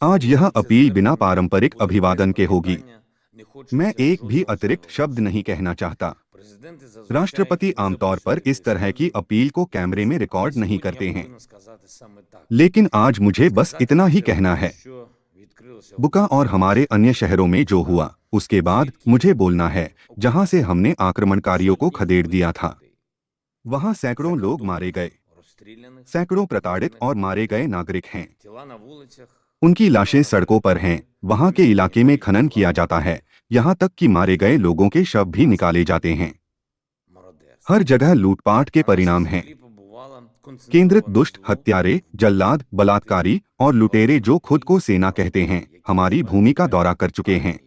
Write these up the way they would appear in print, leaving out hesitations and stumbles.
आज यह अपील बिना पारंपरिक अभिवादन के होगी। मैं एक भी अतिरिक्त शब्द नहीं कहना चाहता। राष्ट्रपति आमतौर पर इस तरह की अपील को कैमरे में रिकॉर्ड नहीं करते हैं, लेकिन आज मुझे बस इतना ही कहना है। बुका और हमारे अन्य शहरों में जो हुआ, उसके बाद मुझे बोलना है, जहां से हमने आक्रमणकारियों को खदेड़ दिया था। वहां सैकड़ों लोग मारे गए, सैकड़ों प्रताड़ित और मारे गए नागरिक हैं। उनकी लाशें सड़कों पर हैं। वहां के इलाके में खनन किया जाता है, यहाँ तक कि मारे गए लोगों के शव भी निकाले जाते हैं। हर जगह लूटपाट के परिणाम हैं। केंद्रित दुष्ट हत्यारे, जल्लाद, बलात्कारी और लुटेरे जो खुद को सेना कहते हैं, हमारी भूमि का दौरा कर चुके हैं,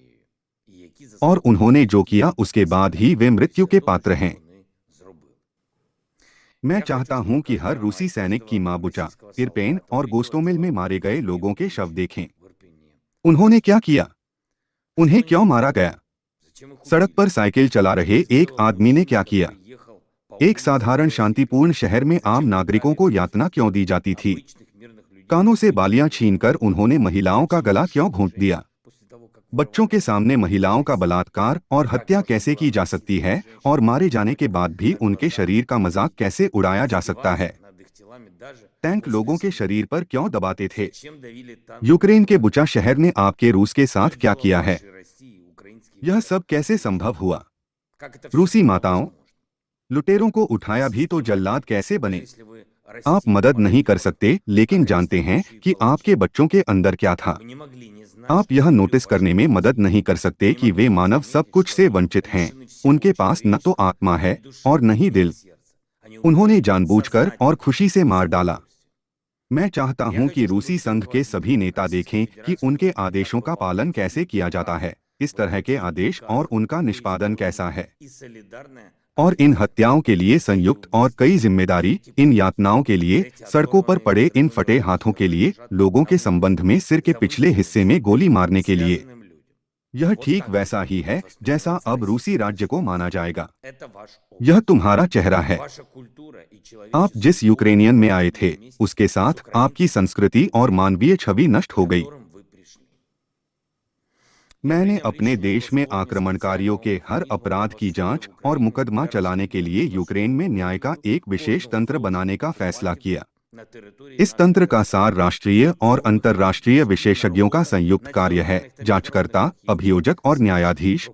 और उन्होंने जो किया उसके बाद ही वे मृत्यु के पात्र हैं। मैं चाहता हूं कि हर रूसी सैनिक की मां बुचा, इरपेन और गोस्टोमिल में मारे गए लोगों के शव देखें। उन्होंने क्या किया? उन्हें क्यों मारा गया? सड़क पर साइकिल चला रहे एक आदमी ने क्या किया? एक साधारण शांतिपूर्ण शहर में आम नागरिकों को यातना क्यों दी जाती थी? कानों से बालियां छीनकर उन्होंने महिलाओं का गला क्यों घोंट दिया? बच्चों के सामने महिलाओं का बलात्कार और हत्या कैसे की जा सकती है, और मारे जाने के बाद भी उनके शरीर का मजाक कैसे उड़ाया जा सकता है? टैंक लोगों के शरीर पर क्यों दबाते थे? यूक्रेन के बुचा शहर ने आपके रूस के साथ क्या किया है? यह सब कैसे संभव हुआ? रूसी माताओं, लुटेरों को उठाया भी तो जल्लाद कैसे बने? आप मदद नहीं कर सकते, लेकिन जानते हैं कि आपके बच्चों के अंदर क्या था। आप यह नोटिस करने में मदद नहीं कर सकते कि वे मानव सब कुछ से वंचित हैं। उनके पास न तो आत्मा है और न ही दिल। उन्होंने जानबूझकर और खुशी से मार डाला। मैं चाहता हूं कि रूसी संघ के सभी नेता देखें कि उनके आदेशों का पालन कैसे किया जाता है, इस तरह के आदेश और उनका निष्पादन कैसा है। और इन हत्याओं के लिए संयुक्त और कई जिम्मेदारी, इन यातनाओं के लिए, सड़कों पर पड़े इन फटे हाथों के लिए, लोगों के संबंध में सिर के पिछले हिस्से में गोली मारने के लिए। यह ठीक वैसा ही है जैसा अब रूसी राज्य को माना जाएगा। यह तुम्हारा चेहरा है। आप जिस यूक्रेनियन में आए थे, उसके साथ आपकी संस्कृति और मानवीय छवि नष्ट हो गई। मैंने अपने देश में आक्रमणकारियों के हर अपराध की जांच और मुकदमा चलाने के लिए यूक्रेन में न्याय का एक विशेष तंत्र बनाने का फैसला किया। इस तंत्र का सार राष्ट्रीय और अंतर्राष्ट्रीय विशेषज्ञों का संयुक्त कार्य है, जांचकर्ता, अभियोजक और न्यायाधीश।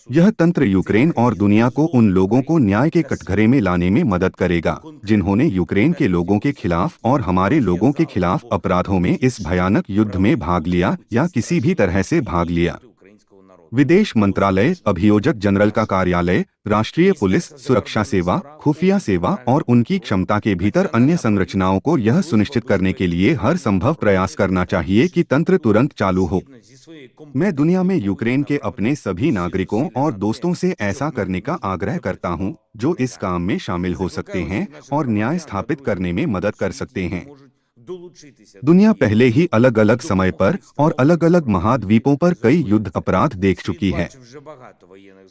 यह तंत्र यूक्रेन और दुनिया को उन लोगों को न्याय के कटघरे में लाने में मदद करेगा जिन्होंने यूक्रेन के लोगों के खिलाफ और हमारे लोगों के खिलाफ अपराधों में इस भयानक युद्ध में भाग लिया या किसी भी तरह से भाग लिया। विदेश मंत्रालय, अभियोजक जनरल का कार्यालय, राष्ट्रीय पुलिस, सुरक्षा सेवा, खुफिया सेवा और उनकी क्षमता के भीतर अन्य संरचनाओं को यह सुनिश्चित करने के लिए हर संभव प्रयास करना चाहिए कि तंत्र तुरंत चालू हो। मैं दुनिया में यूक्रेन के अपने सभी नागरिकों और दोस्तों से ऐसा करने का आग्रह करता हूं, जो इस काम में शामिल हो सकते हैं और न्याय स्थापित करने में मदद कर सकते हैं। दुनिया पहले ही अलग अलग समय पर और अलग अलग महाद्वीपों पर कई युद्ध अपराध देख चुकी है,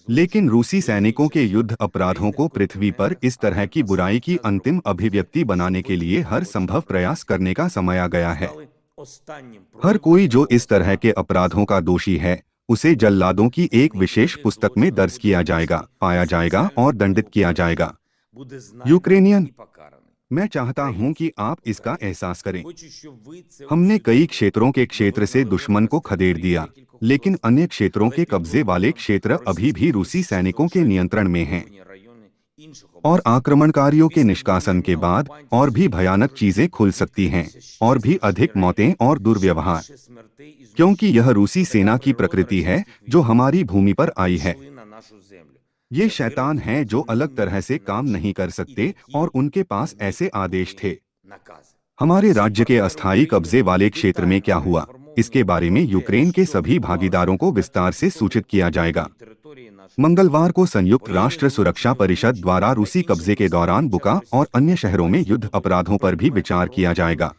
लेकिन रूसी सैनिकों के युद्ध अपराधों को पृथ्वी पर इस तरह की बुराई की अंतिम अभिव्यक्ति बनाने के लिए हर संभव प्रयास करने का समय आ गया है। हर कोई जो इस तरह के अपराधों का दोषी है, उसे जल्लादों की एक विशेष पुस्तक में दर्ज किया जाएगा, पाया जाएगा और दंडित किया जाएगा। यूक्रेनियन, मैं चाहता हूं कि आप इसका एहसास करें। हमने कई क्षेत्रों के क्षेत्र से दुश्मन को खदेड़ दिया, लेकिन अन्य क्षेत्रों के कब्जे वाले क्षेत्र अभी भी रूसी सैनिकों के नियंत्रण में हैं। और आक्रमणकारियों के निष्कासन के बाद और भी भयानक चीजें खुल सकती हैं, और भी अधिक मौतें और दुर्व्यवहार, क्योंकि यह रूसी सेना की प्रकृति है जो हमारी भूमि पर आई है। ये शैतान हैं जो अलग तरह से काम नहीं कर सकते और उनके पास ऐसे आदेश थे। हमारे राज्य के अस्थायी कब्जे वाले क्षेत्र में क्या हुआ, इसके बारे में यूक्रेन के सभी भागीदारों को विस्तार से सूचित किया जाएगा। मंगलवार को संयुक्त राष्ट्र सुरक्षा परिषद द्वारा रूसी कब्जे के दौरान बुका और अन्य शहरों में युद्ध अपराधों पर भी विचार किया जाएगा।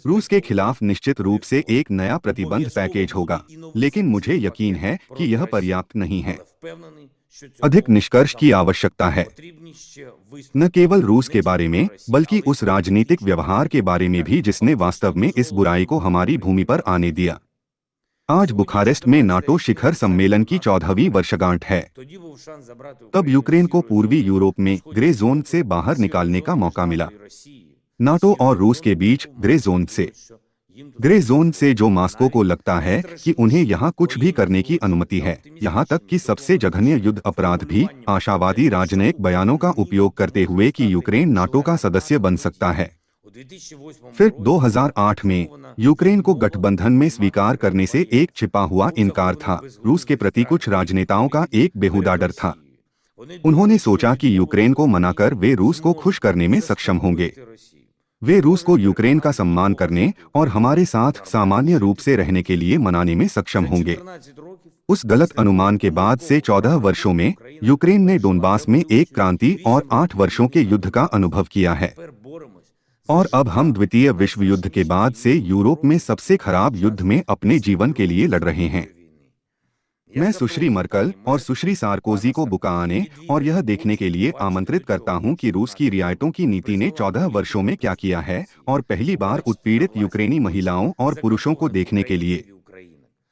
रूस के खिलाफ निश्चित रूप से एक नया प्रतिबंध पैकेज होगा, लेकिन मुझे यकीन है कि यह पर्याप्त नहीं है। अधिक निष्कर्ष की आवश्यकता है, न केवल रूस के बारे में बल्कि उस राजनीतिक व्यवहार के बारे में भी जिसने वास्तव में इस बुराई को हमारी भूमि पर आने दिया। आज बुखारेस्ट में नाटो शिखर सम्मेलन की 14वीं वर्षगांठ है। तब यूक्रेन को पूर्वी यूरोप में ग्रे जोन से बाहर निकालने का मौका मिला। नाटो और रूस के बीच ग्रे जोन से जो मॉस्को को लगता है कि उन्हें यहाँ कुछ भी करने की अनुमति है, यहाँ तक कि सबसे जघन्य युद्ध अपराध भी आशावादी राजनयिक बयानों का उपयोग करते हुए कि यूक्रेन नाटो का सदस्य बन सकता है। फिर 2008 में यूक्रेन को गठबंधन में स्वीकार करने से एक छिपा हुआ इनकार था। रूस के प्रति कुछ राजनेताओं का एक बेहुदा डर था। उन्होंने सोचा कि यूक्रेन को मनाकर वे रूस को खुश करने में सक्षम होंगे। वे रूस को यूक्रेन का सम्मान करने और हमारे साथ सामान्य रूप से रहने के लिए मनाने में सक्षम होंगे। उस गलत अनुमान के बाद से 14 वर्षों में यूक्रेन ने डोनबास में एक क्रांति और 8 वर्षों के युद्ध का अनुभव किया है। और अब हम द्वितीय विश्व युद्ध के बाद से यूरोप में सबसे खराब युद्ध में अपने जीवन के लिए लड़ रहे हैं। मैं सुश्री मर्कल और सुश्री सार्कोजी को बुकाने और यह देखने के लिए आमंत्रित करता हूं कि रूस की रियायतों की नीति ने 14 वर्षों में क्या किया है, और पहली बार उत्पीड़ित यूक्रेनी महिलाओं और पुरुषों को देखने के लिए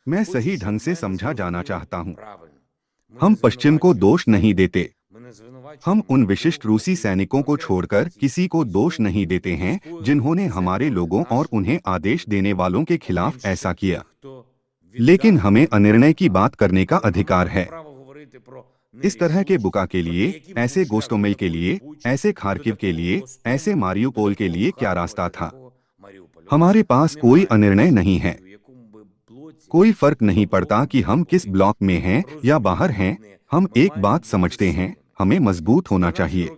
मैं सही ढंग से समझा जाना चाहता हूं। हम पश्चिम को दोष नहीं देते। हम उन विशिष्ट रूसी सैनिकों को छोड़कर किसी को दोष नहीं देते हैं जिन्होंने हमारे लोगों और उन्हें आदेश देने वालों के खिलाफ ऐसा किया। लेकिन हमें अनिर्णय की बात करने का अधिकार है। इस तरह के बुका के लिए, ऐसे गोस्टोमेल के लिए, ऐसे खार्किव के लिए, ऐसे मारियुपोल के लिए क्या रास्ता था? हमारे पास कोई अनिर्णय नहीं है। कोई फर्क नहीं पड़ता कि हम किस ब्लॉक में हैं या बाहर हैं। हम एक बात समझते हैं, हमें मजबूत होना चाहिए।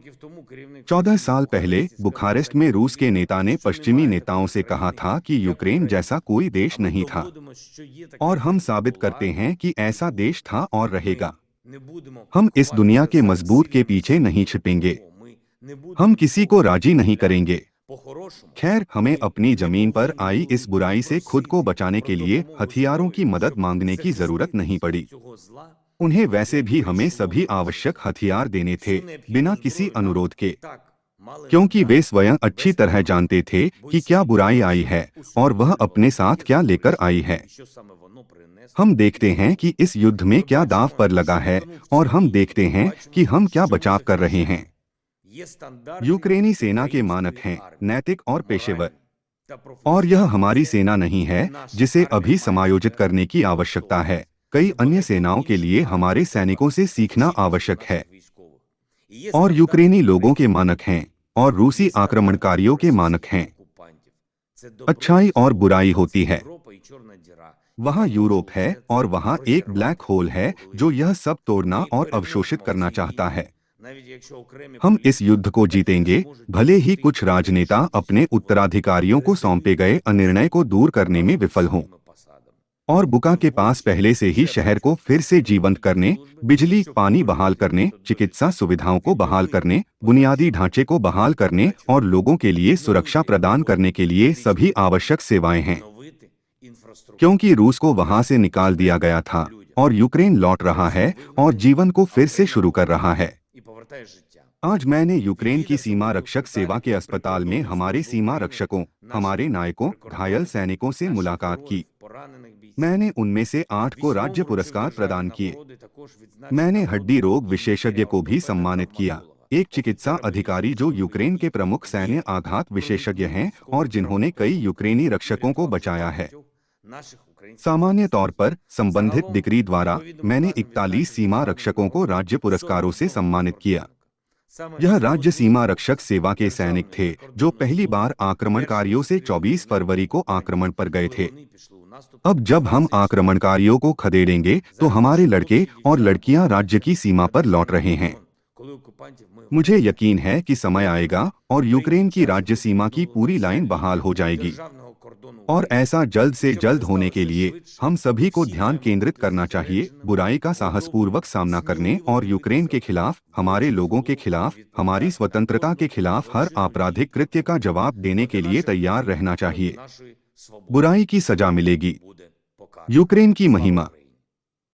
14 साल पहले बुखारेस्ट में रूस के नेता ने पश्चिमी नेताओं से कहा था कि यूक्रेन जैसा कोई देश नहीं था, और हम साबित करते हैं कि ऐसा देश था और रहेगा। हम इस दुनिया के मजबूत के पीछे नहीं छिपेंगे। हम किसी को राजी नहीं करेंगे। खैर, हमें अपनी जमीन पर आई इस बुराई से खुद को बचाने के लिए हथियारों की मदद मांगने की जरूरत नहीं पड़ी। उन्हें वैसे भी हमें सभी आवश्यक हथियार देने थे, बिना किसी अनुरोध के, क्योंकि वे स्वयं अच्छी तरह जानते थे कि क्या बुराई आई है और वह अपने साथ क्या लेकर आई है। हम देखते हैं कि इस युद्ध में क्या दांव पर लगा है, और हम देखते हैं कि हम क्या बचाव कर रहे हैं। यूक्रेनी सेना के मानक हैं नैतिक और पेशेवर, और यह हमारी सेना नहीं है जिसे अभी समायोजित करने की आवश्यकता है। कई अन्य सेनाओं के लिए हमारे सैनिकों से सीखना आवश्यक है। और यूक्रेनी लोगों के मानक हैं और रूसी आक्रमणकारियों के मानक हैं। अच्छाई और बुराई होती है। वहाँ यूरोप है और वहाँ एक ब्लैक होल है जो यह सब तोड़ना और अवशोषित करना चाहता है। हम इस युद्ध को जीतेंगे, भले ही कुछ राजनेता अपने उत्तराधिकारियों को सौंपे गए अनिर्णय को दूर करने में विफल हों। और बुका के पास पहले से ही शहर को फिर से जीवंत करने, बिजली पानी बहाल करने, चिकित्सा सुविधाओं को बहाल करने, बुनियादी ढांचे को बहाल करने और लोगों के लिए सुरक्षा प्रदान करने के लिए सभी आवश्यक सेवाएं हैं। क्योंकि रूस को वहां से निकाल दिया गया था और यूक्रेन लौट रहा है और जीवन को फिर से शुरू कर रहा है। आज मैंने यूक्रेन की सीमा रक्षक सेवा के अस्पताल में हमारे सीमा रक्षकों, हमारे नायकों, घायल सैनिकों से मुलाकात की। मैंने उनमें से 8 को राज्य पुरस्कार प्रदान किए। मैंने हड्डी रोग विशेषज्ञ को भी सम्मानित किया, एक चिकित्सा अधिकारी जो यूक्रेन के प्रमुख सैन्य आघात विशेषज्ञ हैं और जिन्होंने कई यूक्रेनी रक्षकों को बचाया है। सामान्य तौर पर संबंधित डिग्री द्वारा मैंने 41 सीमा रक्षकों को राज्य पुरस्कारों से सम्मानित किया। यह राज्य सीमा रक्षक सेवा के सैनिक थे जो पहली बार आक्रमणकारियों से 24 फरवरी को आक्रमण पर गए थे। अब जब हम आक्रमणकारियों को खदेड़ेंगे तो हमारे लड़के और लड़कियां राज्य की सीमा पर लौट रहे हैं। मुझे यकीन है कि समय आएगा और यूक्रेन की राज्य सीमा की पूरी लाइन बहाल हो जाएगी। और ऐसा जल्द से जल्द होने के लिए हम सभी को ध्यान केंद्रित करना चाहिए, बुराई का साहसपूर्वक सामना करने और यूक्रेन के खिलाफ, हमारे लोगों के खिलाफ, हमारी स्वतंत्रता के खिलाफ हर आपराधिक कृत्य का जवाब देने के लिए तैयार रहना चाहिए। बुराई की सजा मिलेगी। यूक्रेन की महिमा।